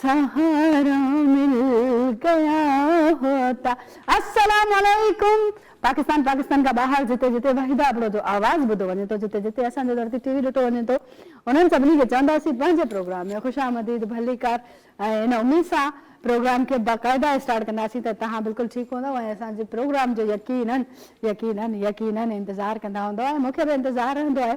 सहारा मिल गया होता। अस्सलाम वालेकुम। पाकिस्तान पाकिस्तान का ॿाहिरि जिते जिते वहीदा आपणो जो आवाज़ ॿुधो वञे थो, जिते जिते असांजो धरती टीवी ॾिठो वञे थो, उन्हनि सभिनी खे चवंदासीं पंहिंजे प्रोग्राम में ख़ुशि आमदीद भलीकार। ऐं इन उमेद सां प्रोग्राम खे बाक़ाइदा स्टार्ट कंदासीं त तव्हां बिल्कुलु ठीकु हूंदव ऐं असांजे प्रोग्राम जो यकीनन यकीनन यकीनन इंतज़ारु कंदा हूंदव। ऐं मूंखे बि इंतज़ारु रहंदो आहे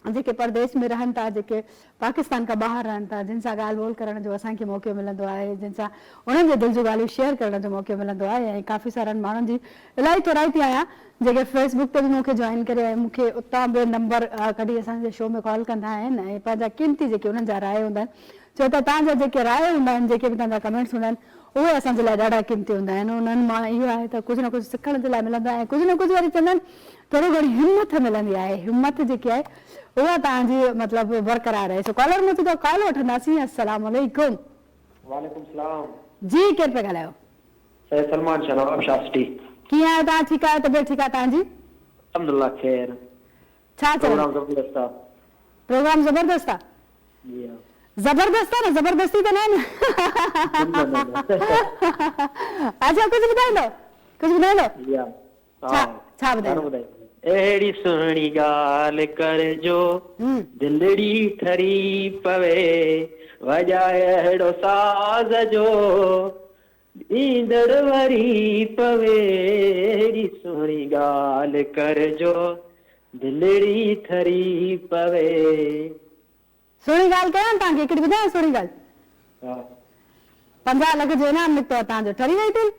जेके परदेश में रहनि था, जेके पाकिस्तान खां ॿाहिरि रहनि था, जिन सां ॻाल्हि ॿोल करण जो असांखे मौक़ो मिलंदो आहे, जिन सां उन्हनि जे दिलि जूं ॻाल्हियूं शेयर करण जो मौक़ो मिलंदो आहे। ऐं काफ़ी सारनि माण्हुनि जी इलाही तौराइती आहियां जेके फेसबुक ते बि मूंखे जॉइन करे ऐं मूंखे उतां बि नंबर कढी असांजे शो में कॉल कंदा आहिनि ऐं पंहिंजा क़ीमती जेके उन्हनि जा राय हूंदा आहिनि, छो त तव्हांजा जेके राय हूंदा आहिनि, जेके बि तव्हांजा कमेंट्स हूंदा आहिनि, उहे असांजे लाइ ॾाढा क़ीमती हूंदा आहिनि। उन्हनि मां इहो आहे त कुझु न कुझु सिखण जे लाइ मिलंदो आहे ऐं कुझु न कुझु वरी चवंदा आहिनि थोरो घणी हिमत मिलंदी आहे। हिमत जेकी आहे उहा तव्हांजी मतिलबु बरक़रार आहे। सो कॉलर में त कॉल वठंदासीं। अस्सलाम वालेकुम। वालेकुम सलाम जी, केरु पिया ॻाल्हायो? सैयद सलमान शाह नवाब शाह सिटी। कीअं आहियो तव्हां? ठीकु आहियो? तबियत ठीकु आहे तव्हांजी? अल्हम्दुलिल्लाह खैर। छा प्रोग्राम ज़बरदस्त आहे। प्रोग्राम ज़बरदस्त आहे? जी हां। ज़बरदस्त आहे न, ज़बरदस्ती त न आहे न? अच्छा, कुझु ॿुधाईंदो? कुझु ॿुधाईंदो? जी हां। छा ॿुधाईंदो? अहिड़ी सुहिणी ॻाल्हि कर जो दिलड़ी ठरी पवे, वॼाए अहिड़ो साज़ जो ईंदड़ वरी पवे। अहिड़ी सुहिणी ॻाल्हि कर जो दिलड़ी ठरी पवे। सुहिणी ॻाल्हि कयां तव्हांखे? हिकिड़ी ॿुधायां सुहिणी ॻाल्हि? 50 लख जो इनाम निकितो आहे तव्हांजो, ठरी वई अथई?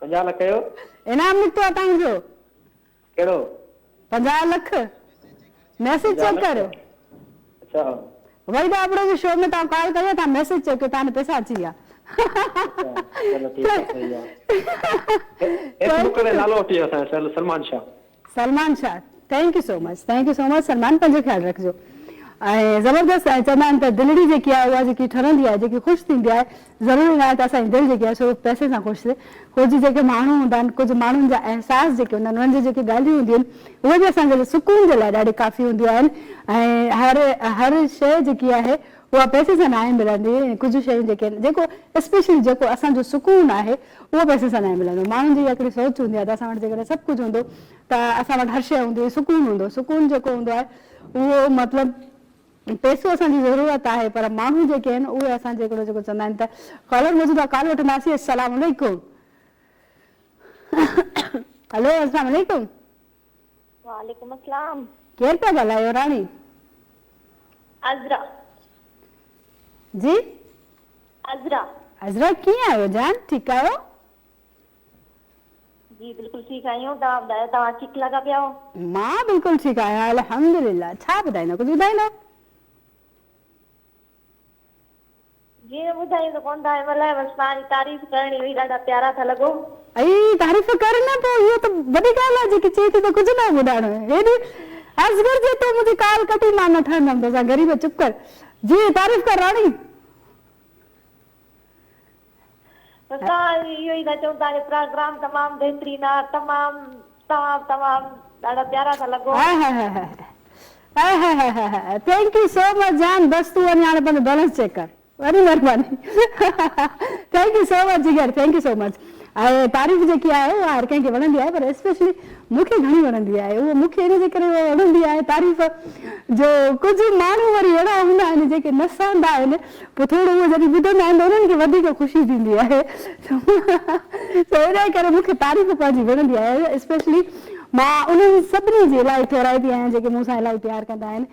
50 लख जो इनाम निकितो आहे तव्हांजो? कहिड़ो? 50 लख। मैसेज चेक करियो। अच्छा, वही तो आपड़ो जो शो में तव्हां कॉल कयो, तव्हां मैसेज चेक कयो, तव्हां पैसा अची विया। चलो ठीक है, सही है। फेसबुक ते नालो वठी असां Salman Shah. Salman Shah, thank you so much, thank you so much. Salman, पंहिंजो ख्यालु रखिजो। ऐं ज़बरदस्त आहे। चवंदा आहिनि त दिलड़ी जेकी आहे उहा जेकी ठरंदी आहे, जेकी ख़ुशि थींदी आहे, ज़रूरी न आहे त असांजी दिलि जेकी आहे सो पैसे सां ख़ुशि थिए। कुझु जेके माण्हू हूंदा आहिनि, कुझु माण्हुनि जा अहसास जेके हूंदा आहिनि, उन्हनि जी जेकी ॻाल्हियूं हूंदियूं आहिनि, उहे बि असांजे लाइ सुकून जे लाइ ॾाढी काफ़ी हूंदियूं आहिनि। ऐं हर शइ जेकी आहे उहा पैसे सां न आहे मिलंदी। कुझु शयूं जेके आहिनि, जेको स्पेशली जेको असांजो सुकून आहे उहो पैसे सां न आहे मिलंदो। माण्हुनि जी हिकिड़ी सोच हूंदी आहे त असां वटि जेकॾहिं सभु कुझु हूंदो त असां वटि हर शइ हूंदी, सुकून हूंदो। सुकून जेको हूंदो आहे उहो मतिलबु पैसो असांजी ज़रूरत आहे, पर माण्हू जेके आहिनि उहे असांजे हिकिड़ो जेको चवंदा आहिनि त कॉलर मौजूदु आहे, कॉल वठंदासीं। अस्सलाम वालेकुम। हेलो, अस्सलाम वालेकुम। वालेकुम अस्सलाम। केरु पिया ॻाल्हायो? राणी? अज़रा। जी अज़रा। अज़रा, कीअं आहियो जान? ठीकु आहियो? जी बिल्कुलु ठीकु आहियूं। तव्हां ॿुधायो, तव्हां ठीकु लॻा पिया? मां बिल्कुलु ठीकु आहियां, अल्हम्दुलिल्लाह। छा ॿुधाईंदो? कुझु ॿुधाईंदो? जीअं ॿुधाईंदो कोन था, मतलब बस तव्हांजी तारीफ़ करणी हुई, ॾाढा प्यारा था लॻो। ऐं तारीफ़ कर न, पोइ इहो त वॾी ॻाल्हि आहे जेकी चए थी त कुझु न ॿुधाइणो। हेॾी असगर जे तो मुंहिंजी काल कटी, मां न ठहंदमि तोसां, ग़रीब चुप कर। जी तारीफ़ कर राणी। तव्हां इहो ई था चओ, तव्हांजो प्रोग्राम तमामु बहितरीन आहे, तमामु ॾाढा प्यारा था लॻो। थैंक यू सो मच जान। बस तूं वञी हाणे पंहिंजो बैलेंस चेक कर, वॾी महिरबानी। Thank you so much Jigar, thank you so much. ऐं तारीफ़ जेकी आहे उहा हर कंहिंखे वणंदी आहे, पर स्पेशली मूंखे घणी वणंदी आहे। उहो मूंखे इन जे करे वणंदी आहे तारीफ़ जो कुझु माण्हू वरी अहिड़ा हूंदा आहिनि जेके न सहंदा आहिनि, पोइ थोरो उहो जॾहिं ॿुधंदा आहिनि त उन्हनि खे वधीक ख़ुशी थींदी आहे। त इन करे मूंखे तारीफ़ पंहिंजी वणंदी आहे। स्पेशली मां उन्हनि सभिनी जी इलाही ठहिराईंदी आहियां जेके मूंसां इलाही प्यारु कंदा आहिनि।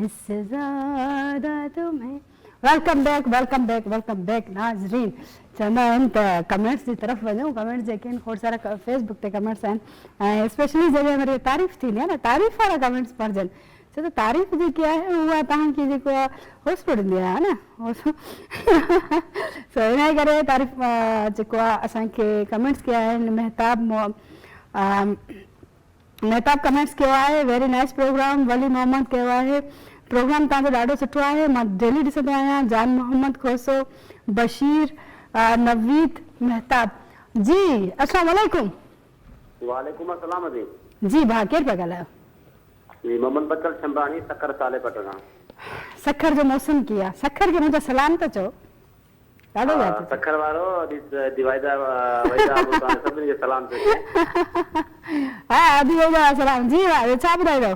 इससे ज़्यादा तुम्हें। Welcome back, welcome back, welcome back नाज़रीन। चवंदा आहिनि त कमेंट्स जी तरफ़ वञूं। कमेंट्स जेके आहिनि खोड़ सारा फेसबुक ते कमेंट्स आहिनि, ऐं स्पेशली जॾहिं वरी तारीफ़ थींदी आहे न, तारीफ़ वारा कमेंट्स पढ़जनि, छो त तारीफ़ जेकी आहे उहा तव्हांखे जेको आहे होसलो ॾींदी आहे न। सो इन करे तारीफ़ जेको आहे असांखे कमेंट्स कया आहिनि। महताब कमेंट्स कयो आहे, वेरी नाइस प्रोग्राम। वली मोहम्मद कयो आहे, प्रोग्राम तव्हांजो ॾाढो सुठो आहे, मां डेली ॾिसंदो आहियां। जान मोहम्मद खोसो, बशीर, नवीद महताब। जी अस्सलाम वालेकुम। वालेकुम अस्सलाम। जी भाउ, केरु पिया ॻाल्हायो? जी मोहम्मद बचल शंबानी सकर साले पटना। सखर जो मौसम किया सखर के मुझे सलाम तो चो ॾाढो याद अचे। सकर वारो दिवाइदा वैदा सभिनी खे सलाम थो चए। हा दिवाइदा सलाम जी वाह छा ॿुधायो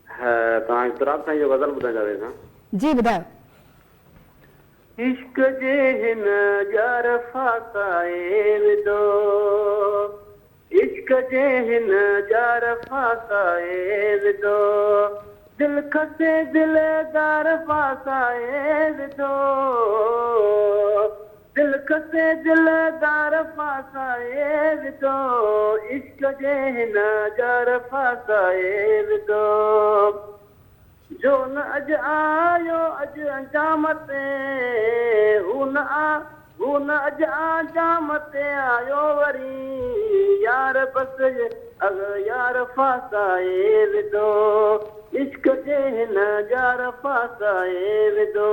तव्हां इतराब साईं जो गज़ल ॿुधाईंदा वेठा। जी ॿुधायो। इश्क जे हिन जार फासाए विदो इश्क जे हिन जार फासाए विदो दिल खसे दिलदार फासाए विदो दिल खसे दिलदार फासाए विदो इश्क जे हिन जार फासाए विदो जो न अज आयो अज अंजाम ते हू न अज अंजाम ते आयो वरी यार बस अग यार फासाए विदो इश्क जे हिन जार फासाए विदो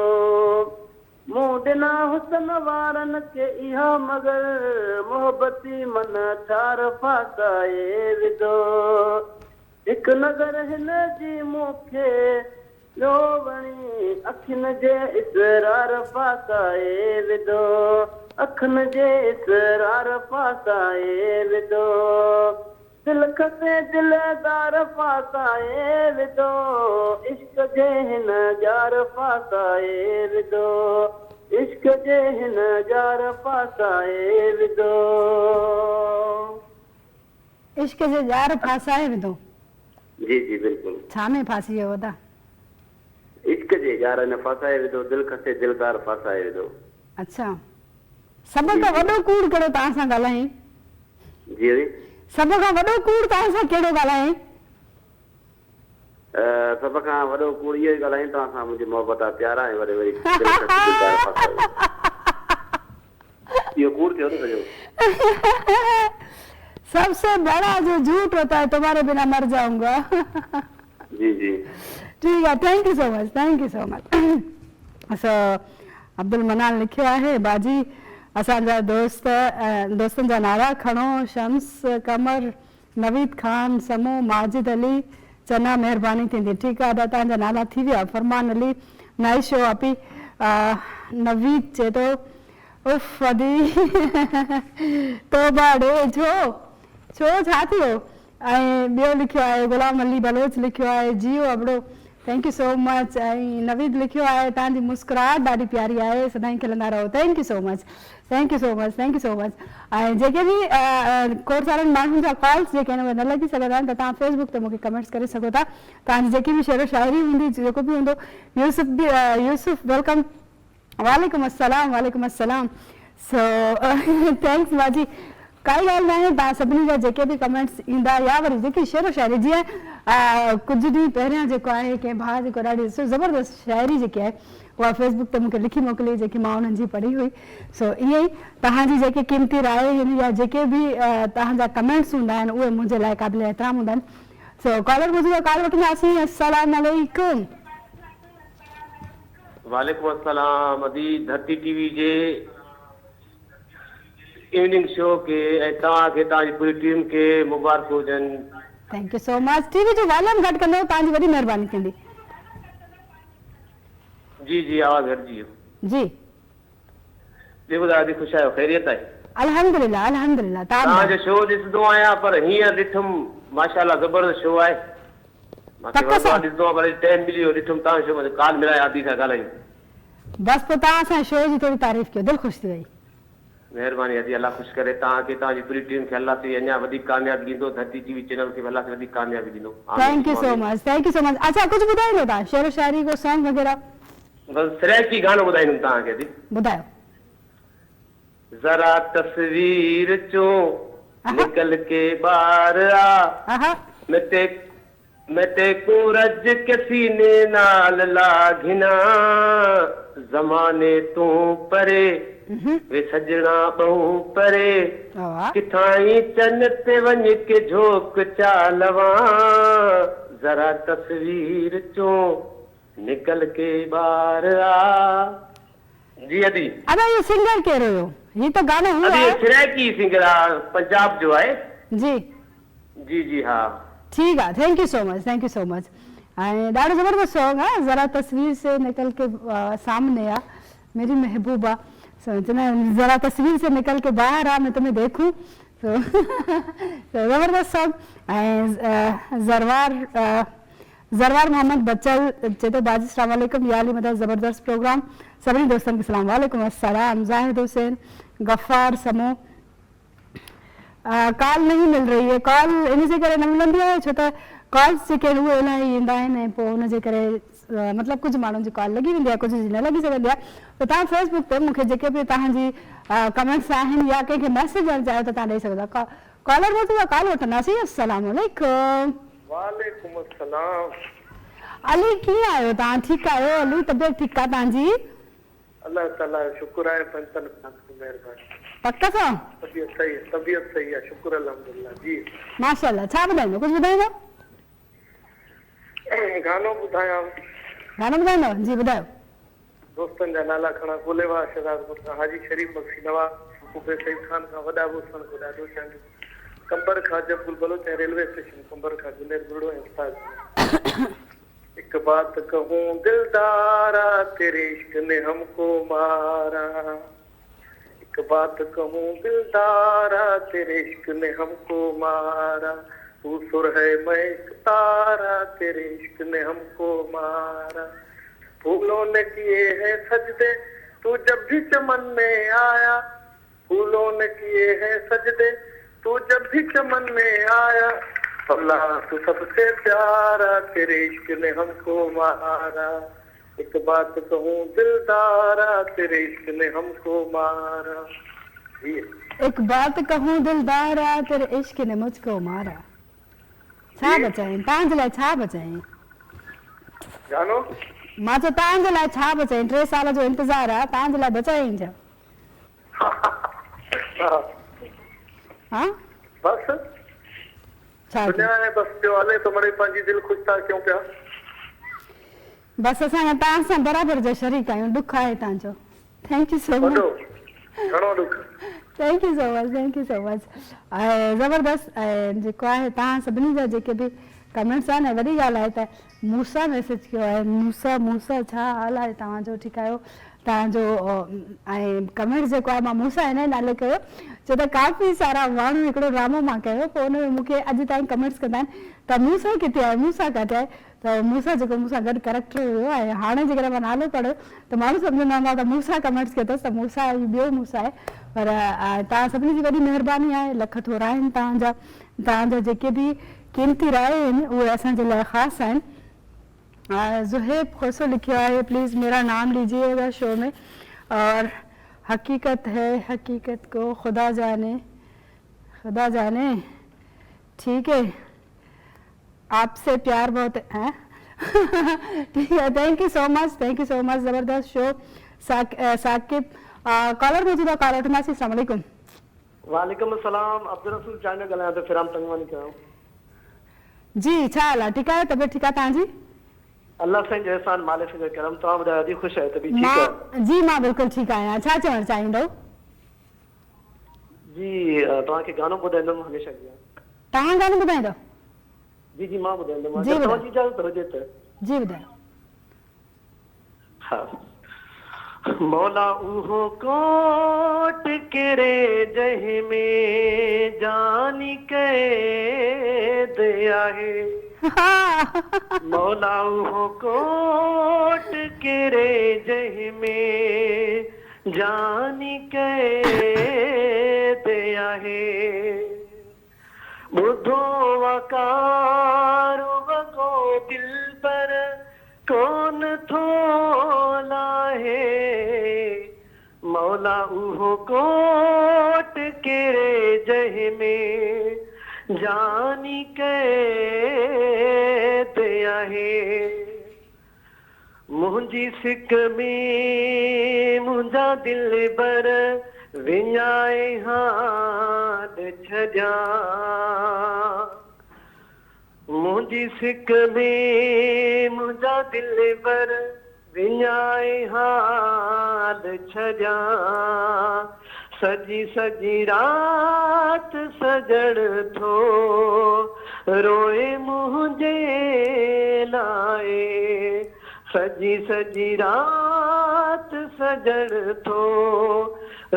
मूं ॾिना हुसन वारनि खे इहा मगर मोहबती मन ठार फासाए विदो हिकु नज़र हिन जी मूंखे ॿियो वणी अखियुनि जे इसरार फासाए विदो अखियुनि जे इसरार फासाए विदो दिल खसे दिलदार फासाए विदो इश्क जे हिन जार फासाए विदो इश्क जे हिन जार फासाए विदो इश्क जे जार फासाए विदो। जी जी बिल्कुल छा में फासी वियो वॾा। इश्क जे जार ने फासाए विदो दिल खसे दिलदार फासाए विदो। अच्छा सभ खां वॾो कूड़ कहिड़ो तव्हां सां ॻाल्हाई। जी सभ खां वॾो कूड़ तव्हां सां कहिड़ो ॻाल्हाई। सभ खां वॾो कूड़ इहो ई ॻाल्हाई तव्हां सां मुंहिंजी मोहबत आहे प्यार आहे वरी वरी दिल खसे दिलदार फासाए इहो कूड़ थियो न सॼो। सबसे बड़ा जो झूठ होता है तुम्हारे बिना मर जाऊंगा। जी जी ठीक है thank you so much so Abdul मनान लिखियो आहे बाजी असांजा दोस्तनि जा नारा खणो शम्स कमर नवीद खान समू माजिद अली चना महिरबानी थींदी। ठीकु आहे दादा तव्हांजा नाला थी विया। फरमान अली नाइशो अपी नवीद चए थो उफ वदी तौबा ॾे छो छा थियो। ऐं ॿियो लिखियो आहे गुलाम अली बलोच लिखियो आहे जियो अबड़ो थैंक यू सो मच। ऐं नवीद लिखियो आहे तव्हांजी मुस्कुराहट ॾाढी प्यारी आहे सदाईं खिलंदा रहो। Thank you so much. ऐं जेके बि खोड़ सारनि माण्हुनि जा कॉल्स जेके आहिनि उहे न लॻी सघंदा आहिनि त तव्हां फेसबुक ते मूंखे कमेंट्स करे सघो था। तव्हांजी जेकी बि शेरो शाइरी हूंदी जेको बि हूंदो यूसुफ वेलकम वालेकुम अस्सलाम सो थैंक्स बाजी काई ॻाल्हि न आहे। तव्हां सभिनी जा जेके बि कमेंट्स ईंदा या वरी जेकी शेरो शाइरी जीअं कुझु ॾींहं पहिरियां जेको आहे कंहिं भाउ जेको ॾाढी ज़बरदस्त शाइरी जेकी आहे उहा फेसबुक ते मूंखे लिखी मोकिली जेकी मां उन्हनि जी पढ़ी हुई। सो ईअं ई तव्हांजी जेके क़ीमती राय आहिनि या जेके बि तव्हांजा कमेंट्स हूंदा आहिनि उहे मुंहिंजे लाइ क़ाबिल एतिराम हूंदा आहिनि। सो कॉलर मुंहिंजो कॉल वठंदासीं। अस्सलाम वालेकुम। वालेकुम अस्सलाम अदी धरती टीवी जे इवनिंग शो के तव्हांखे तव्हांजी पूरी टीम खे मुबारक हुजनि। Thank you so much. TV जो वॉल्यूम घटि कंदो तव्हांजी वॾी महिरबानी थींदी। जी जी आवाज़ घटिजी वियो। जी ॿियो ॿुधायो ख़ुशि आहियो ख़ैरियत आहे। अल्हम्दुलिल्लाह तव्हांजो शो ॾिसंदो आहियां पर हींअर ॾिठुमि माशाल्लाह ज़बरदस्त शो आहे। मूंखे ॾिसंदो आहे वरी टाइम मिलियो ॾिठुमि तव्हां शो में काल मिलाए आदि सां ॻाल्हायूं। बस पोइ तव्हां असांजे शो जी थोरी तारीफ़ कयो दिलि ख़ुशि थी वई। महिरबानी अदी अल्लाह ख़ुशि करे तव्हांखे तव्हांजी पूरी टीम खे अल्लाह से अञा वधीक कामयाबी ॾींदो। धरती टीवी चैनल खे अल्लाह से वधीक कामयाबी ॾींदो। Thank you so much. अच्छा कुझु ॿुधाईंदो तव्हां शेरो शाइरी को सॉन्ग वग़ैरह। बस सिराइकी गानो ॿुधाईंदुमि तव्हांखे अदी। ॿुधायो। जरा तस्वीर चो निकल के बाहर आ मैं ते को रज के सीने नाल लाघिना जमाने तू परे वे सजना बहु परे किथाई चन ते वञ के झोक चालवा जरा तस्वीर चो निकल के बाहर आ। जी अदी ये सिंगर कह रहे हो ये तो गाना हुआ है। सिराइकी सिंगर पंजाब जो है। जी जी जी हाँ ठीक है, थैंक यू सो मच। ॾाढो ज़बरदस्त सॉन्ग है, जरा तस्वीर से निकल के सामने आ मेरी महबूबा, सोचना जरा तस्वीर से निकल के बाहर आ मैं तुम्हें देखूं, तो ज़बरदस्त सॉन्ग। ज़रवार मोहम्मद बच्चल चए थो बाजी अस्सलाम वालेकुम या अली मदद ज़बरदस्त प्रोग्राम, सभिनी दोस्तनि खे सलाम। वालेकुम अस्सलाम। ज़ाहिद हुसैन, गफ़ार समो, कॉल नहीं मिल रही है, कॉल इन जे करे न मिलंदी आहे छो त कॉल्स जेके उहे इलाही ईंदा आहिनि ऐं पोइ उनजे करे मतिलबु कुझु माण्हुनि जी कॉल लॻी वेंदी आहे, कुझु जी न लॻी सघंदी आहे। त तव्हां फेसबुक ते मूंखे जेके बि तव्हांजी कमेंट्स आहिनि या कंहिंखे मैसेज ॾियणु चाहियो त तव्हां ॾेई सघो था। कॉलर वठूं था, कॉल वठंदासीं। अस्सलाम वालेकुम। वालेकुम अस्सलाम। अली कीअं आहियो तव्हां? ठीकु आहियो अली? तबियत ठीकु आहे तव्हांजी? अल्लाह ताला जो शुक्र आहे, पंचन की मेहरबानी। पक सां? तबियत सही है, शुक्र अल्हम्दुलिल्लाह जी। माशाल्लाह। छा ॿुधाईंदो? कुझु ॿुधाईंदो? गानो ॿुधायां? गानो ॿुधाईंदो? जी ॿुधायो। दोस्तनि जा नाला खणा, गोलेवा शहजादपुर खां, हाजी शरीफ बख्शी नवाज़, सूबे सईद खान खां, वॾा बोसन को ॾाढो चंङो, कंबर खां जबुल बलोच ऐं रेलवे स्टेशन कंबर खां जुनेर बुढ़ो ऐं उस्ताद। एक बात कहूं दिलदारा, तेरे इश्क ने हमको मारा। एक बात कहूं दिलदारा, तेरे इश्क ने हमको मारा। तू सुर है मैं एक तारा, तेरे इश्क ने हमको मारा। फूलों ने किए हैं सजदे, तू जब भी चमन में आया। फूलों ने किए हैं सजदे, तू जब भी चमन में आया। अल्लाह तू सबसे प्यारा, तेरे इश्क ने हमको मारा। एक बात कहूं दिलदारा, तेरे इश्क ने हमको मारा। एक बात कहूं दिलदारा, तेरे इश्क ने मुझको मारा। छा बचाएं तव्हांजे लाइ? छा बचाएं जानो? मां चयो तव्हांजे लाइ छा बचाएं? 3 साल जो इंतज़ार आहे, तव्हांजे लाइ बचाएं छा? हाँ बस दुनिया है, बस जो हले तो मरे पंहिंजी दिल खुश था क्यों पिया। बस असां तव्हां सां बराबरि जो शरीक आहियूं, दुख आहे तव्हांजो। Thank you so much. घणो दुख। Thank you so much. ज़बरदस्त। जेको आहे तव्हां सभिनी जा जेके बि कमेंट्स आहिनि, वॾी ॻाल्हि आहे त मूसा मैसेज कयो आहे। मूसा छा हाल आहे तव्हांजो? ठीकु आहियो तव्हांजो? ऐं कमेंट्स जेको आहे मां मूसा हिन नाले कयो छो त काफ़ी सारा माण्हू हिकिड़ो ड्रामो मां कयो, पोइ हुन में मूंखे अॼु ताईं कमेंट्स कंदा आहिनि त मूसा किथे आहे, मूसा किथे आहे। त मूसा जेको मूंसां गॾु कैरेक्टर हुयो ऐं हाणे जेकॾहिं मां नालो पढ़ियो त माण्हू सम्झंदा हूंदा त मूसा कमेंट्स कयो अथसि, त मूसा ॿियो मूसा आहे। पर तव्हां सभिनी जी वॾी महिरबानी आहे, लख थोरा आहिनि तव्हांजा जेके बि कीमती राय आहिनि उहे असांजे लाइ ख़ासि आहिनि। ज़ुहैब खोसो लिखियो आहे, प्लीज़ मेरा नाम लीजिएगा शो में, और हकीकत है हकीकत को खुदा जाने ठीक है, आपसे प्यार बहुत है। ठीक है, थैंक यू सो मच ज़बरदस्त शो। साकिब कॉलर मौजूद आहे, कॉलर वठंदासीं। अस्सलाम वालेकुम। वालेकुम अस्सलाम। अब्दुल रसूल चाइना ॻाल्हायां थो, फिराम तंगवानी कयो। जी छा हाल आहे? ठीकु आहे? तबियत ठीकु आहे तव्हांजी? अल्लाह साईं जो एहसान, मालिक जो करम। तव्हां ॿुधायो, अॼु ख़ुशि आहे? तबी ठीकु आहे? जी मां बिल्कुलु ठीकु आहियां। छा चवणु चाहींदव? जी तव्हांखे गानो ॿुधाईंदुमि हमेशह जी। तव्हां गानो ॿुधाईंदव? जी मां ॿुधाईंदुमि, जी तव्हांजी इजाज़त हुजे त। जी ॿुधायो। हा। मौला उहो कोट केरे जंहिं में जानी कैद आहे। मौला उहो कोट केरे जंहिं में जानी कैद आहे। ॿुधो वकारो वॻो दिल पर कोन थो लाहे। मौला उहो कोट केरे जंहिं में जानी कैद आहे। मुंहिंजी सिक में मुंहिंजा दिल बर विञाए हाथ छॾिया। मुंहिंजी सिक में मुंहिंजा दिल बर विञाए हाथ छॾिया। सजी सजी रात सजड़ थो रोए मुझे लाए सजी सजी रात सजड़ थो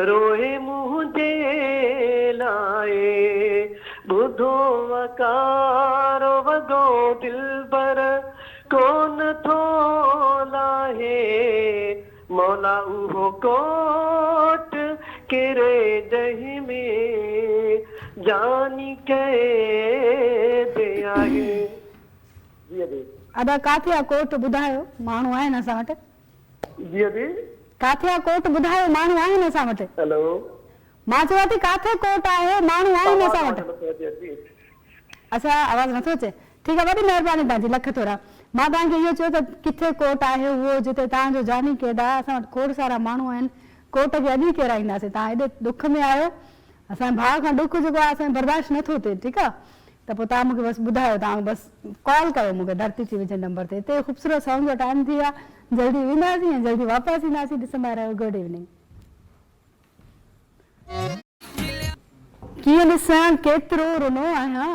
रोए मुझे लाए बुधो वकारो वगो दिल पर कौन थो लाहे मौला उहो कोट किरे दही में जानी कैदे आहे जी अभी अदा काथे आहे कोट ॿुधायो माण्हू आहिनि असां वटि जी अभी काथे आहे कोट ॿुधायो माण्हू आहिनि असां वटि हेलो मां चवां थी काथे कोट आहे माण्हू आहिनि असां वटि अच्छा आवाज़ नथो अचे ठीकु आहे वॾी महिरबानी तव्हांजी लख थोरा मां तव्हांखे इहो चयो त किथे कोट आहे उहो जिते तव्हांजो जानी क़ैद आहे असां वटि खोड़ सारा माण्हू आहिनि कोट खे अॼु ई केराईंदासीं तव्हां एॾे दुख में आहियो असांजे भाउ खां दुख जेको आहे असांखे बर्दाश्त नथो थिए ठीकु आहे त पोइ तव्हां मूंखे बसि ॿुधायो तव्हां बसि कॉल कयो मूंखे धरती टीवी जे नंबर ते हिते ख़ूबसूरत सॉन्ग जो टाइम थी वियो आहे जल्दी वेंदासीं ऐं जल्दी वापसि ईंदासीं ॾिसंदा रहियो गुड इवनिंग कीअं ॾिसां केतिरो रुनो आहियां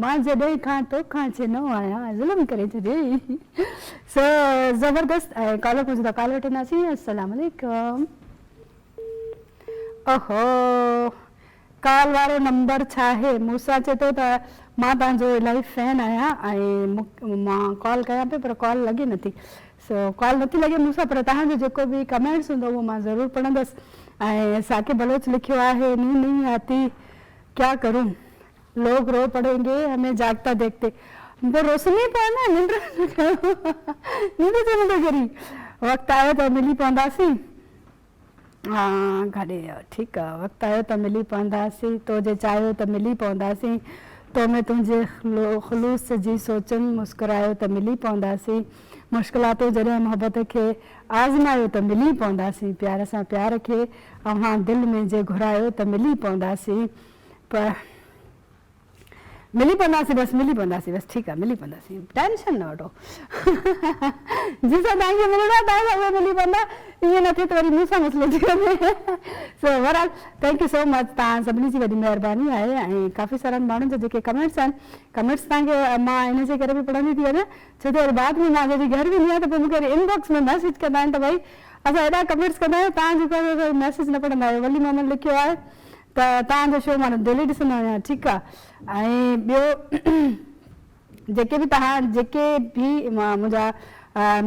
मां जॾहिं खां तोखां छिनो आहियां ज़ुल्म करे छॾियईं सो ज़बरदस्त ऐं कॉलर पहुचंदा कॉल वठंदासीं अस्सलाम वालेकुम ओहो कॉल वारो नंबर छा आहे मूंसां चए थो त मां तव्हांजो इलाही फैन आहियां ऐं मां कॉल कयां पई पर कॉल लॻे नथी सो कॉल नथी लॻे मूंसां पर तव्हांजो जेको बि कमेंट्स हूंदो उहो मां ज़रूरु पढ़ंदसि ऐं साकिब बलोच लिखियो आहे नींद नहीं आती क्या करूं लोग रो पड़ेंगे हमें जागता देखते तो रोशनी पवंदा निंड निंड करी वक़्तु आयो त मिली पवंदासीं हा काॾे ठीकु आहे वक़्तु आयो त मिली पवंदासीं तो जे चाहियो त मिली पवंदासीं तो में तुंहिंजे ख़ुलूस जी सोचनि मुस्कुरायो त मिली पवंदासीं मुश्किलातूं जॾहिं मोहबत खे आज़मायो त मिली पवंदासीं प्यार सां प्यार खे अव्हां दिलि में जे घुरायो त मिली पवंदासीं पर मिली पवंदासीं बसि ठीकु आहे मिली पवंदासीं टेंशन न वठो जंहिंसां तव्हांखे मिलणो आहे तव्हां सां उहे मिली पवंदा ईअं न थिए त वरी मूंसां मसइलो थी वञे so overall thank you so much तव्हां सभिनी जी वॾी महिरबानी आहे ऐं काफ़ी सारनि माण्हुनि जा जेके कमेंट्स आहिनि कमेंट्स तव्हांखे मां इन जे करे बि पढ़ंदी थी वञा छो त वरी बाद में मां जॾहिं घर वेंदी आहियां त पोइ मूंखे इनबॉक्स में मैसेज कंदा आहिनि त भई असां हेॾा कमेंट्स कंदा आहियूं तव्हां जेको मैसेज न पढ़ंदा आहियो वली मोहम्मद लिखियो आहे त तव्हांजो शो मां दिलि ॾिसंदो आहियां ठीकु आहे ऐं ॿियो जेके बि मुंहिंजा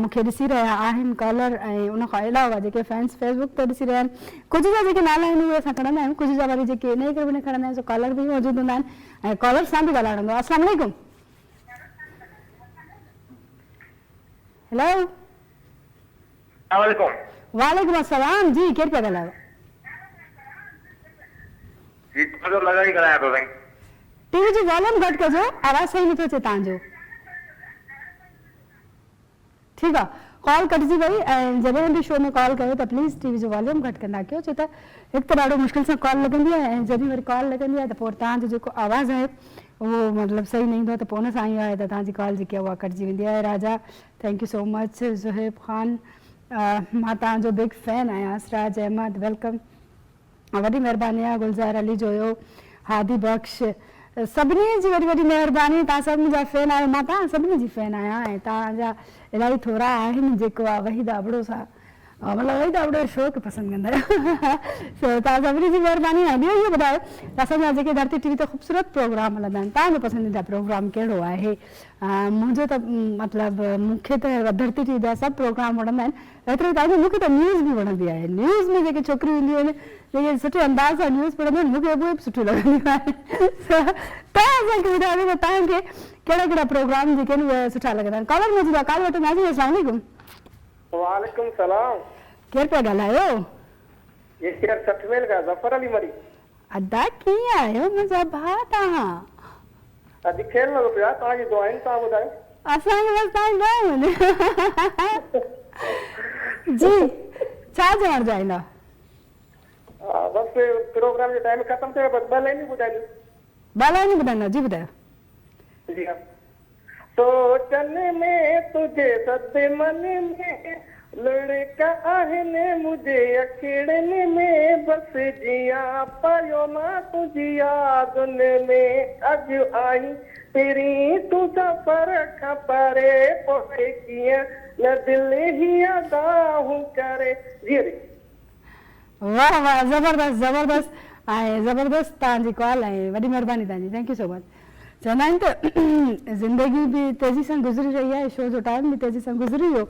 मूंखे ॾिसी रहिया आहिनि कॉलर ऐं उन खां अलावा जेके फैंस फेसबुक ते ॾिसी रहिया आहिनि कुझु जा जेके नाला आहिनि उहे असां खणंदा आहियूं कुझु जा वरी जेके इन करे बि न खणंदा आहियूं सो कॉलर बि मौजूदु हूंदा आहिनि ऐं कॉलर सां बि ॻाल्हाइणो हूंदो आहे अस्सलाम वालेकुम हेलो वालेकुम अस्सलाम जी केरु पिया ॻाल्हायो टीवी जो वॉल्यूम घटि कजो आवाज़ सही नथो अचे तव्हांजो ठीकु आहे कॉल कटिजी वई ऐं जॾहिं बि शो में कॉल कयो त प्लीज़ टीवी जो वॉल्यूम घटि कंदा कयो छो त हिकु त ॾाढो मुश्किल सां कॉल लॻंदी आहे ऐं जॾहिं वरी कॉल लॻंदी आहे त पोइ तव्हांजो जेको आवाज़ु आहे उहो मतिलबु सही न ईंदो आहे त पोइ हुन सां इहो आहे त तव्हांजी कॉल जेकी आहे उहा कटिजी वेंदी आहे Raja thank you so much Zuhaib Khan मां तव्हांजो बिग फैन आहियां असराज अहमद वेलकम वॾी महिरबानी आहे गुलज़ार अली जोयो हादी बख़्श सभिनी जी वॾी वॾी महिरबानी तव्हां सभिनी जा फैन आहियो मां तव्हां सभिनी जी फैन आहियां ऐं तव्हांजा इलाही थोरा आहिनि जेको आहे वही दाबड़ो सां मतिलबु वही दाबड़ो शो खे पसंदि कंदा आहियो सो तव्हां सभिनी जी महिरबानी आहे ॿियो इहो ॿुधायो त असांजा जेके धरती टीवी ते ख़ूबसूरत प्रोग्राम हलंदा आहिनि तव्हांजो पसंदीदा प्रोग्राम कहिड़ो आहे मुंहिंजो त मतिलबु मूंखे त धरती टीवी जा सभु प्रोग्राम वणंदा आहिनि एतिरो तव्हांजो मूंखे त न्यूज़ बि वणंदी आहे न्यूज़ में जेके छोकिरियूं ईंदियूं आहिनि जेके सुठे अंदाज़ सां न्यूज़ पढ़ंदियूं आहिनि मूंखे उहे बि सुठियूं लॻंदियूं आहिनि तव्हां असांखे ॿुधायो त तव्हांखे कहिड़ा कहिड़ा प्रोग्राम जेके आहिनि उहे सुठा लॻंदा आहिनि कॉलर मौजूदु आहे कॉल वठंदासीं अस्सलाम वालेकुम वालेकुम सलाम केरु पिया ॻाल्हायो सठमेल का ज़फर अली मरी अदा कीअं आहियो मुंहिंजा भाउ तव्हां अॼु खेल लॻो पियो आहे तव्हांजी दुआऊं तव्हां ॿुधायो असांखे बसि तव्हां जी छा चवणु चाहींदा बसि प्रोग्राम जो टाइम ख़तम थियो बसि ॿ लाइनियूं ॿुधाइजो ॿ लाइनियूं ॿुधाईंदा जी ॿुधायो जी हा सोचन में तुझे सद मन में लड़का आहिनि मुझे अखिड़नि में बस जिया पायो मां तुझी यादुनि में अॼु आई तेरी तू सफ़र खां परे पोइ कीअं न दिलि ही अदाहूं करे जी रे वाह वाह ज़बरदस्त ज़बरदस्त ऐं ज़बरदस्त तव्हांजी कॉल ऐं वॾी महिरबानी तव्हांजी थैंक यू सो मच चवंदा आहिनि त ज़िंदगी बि तेज़ी सां गुज़री रही आहे शो जो टाइम बि तेज़ी सां गुज़री वियो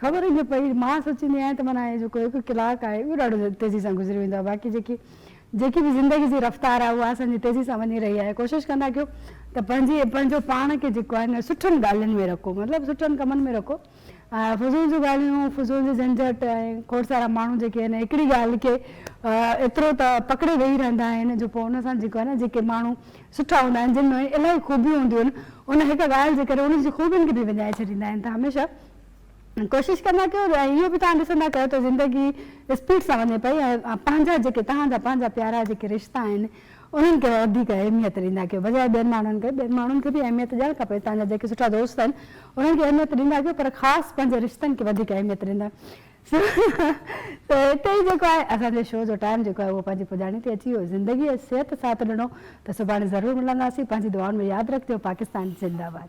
ख़बर ई पई मां सोचींदी आहियां त माना जेको हिकु कलाकु आहे उहो ॾाढो तेज़ी सां गुज़री वेंदो आहे बाक़ी जेकी बि ज़िंदगी जी रफ़्तार आहे उहा असांजी तेज़ी सां वञी रही आहे कोशिशि कंदा कयो त पंहिंजो पाण खे जेको आहे न सुठनि ॻाल्हियुनि में रखो मतिलबु सुठनि कमनि में रखो फज़ूल जूं ॻाल्हियूं फज़ूल जी झंझट ऐं खोड़ सारा माण्हू जेके आहिनि हिकिड़ी ॻाल्हि खे एतिरो त पकिड़े वेही रहंदा आहिनि जो पोइ हुन सां जेको आहे न जेके माण्हू सुठा हूंदा आहिनि जिन में इलाही ख़ूबियूं हूंदियूं आहिनि उन हिकु ॻाल्हि जे करे उन जी ख़ूबियुनि खे बि विञाए छॾींदा आहिनि त हमेशह कोशिशि कंदा कयो ऐं इहो बि तव्हां ॾिसंदा कयो त ज़िंदगी स्पीड सां वञे पई ऐं पंहिंजा जेके तव्हांजा पंहिंजा प्यारा जेके रिश्ता आहिनि उन्हनि खे वधीक अहमियत ॾींदा कयो बजाए ॿियनि माण्हुनि खे बि अहमियत ॾियणु खपे तव्हांजा जेके सुठा दोस्त आहिनि उन्हनि खे अहमियत ॾींदा कयो पर ख़ासि पंहिंजे रिश्तनि खे वधीक अहमियत ॾींदा त हिते ई जेको आहे असांजे शो जो टाइम जेको आहे उहो पंहिंजी पुॼाणी ते अची वियो ज़िंदगीअ सिहत साथ ॾिनो त सुभाणे ज़रूरु मिलंदासीं पंहिंजी दुआउनि में यादि रखिजो पाकिस्तान ज़िंदाबाद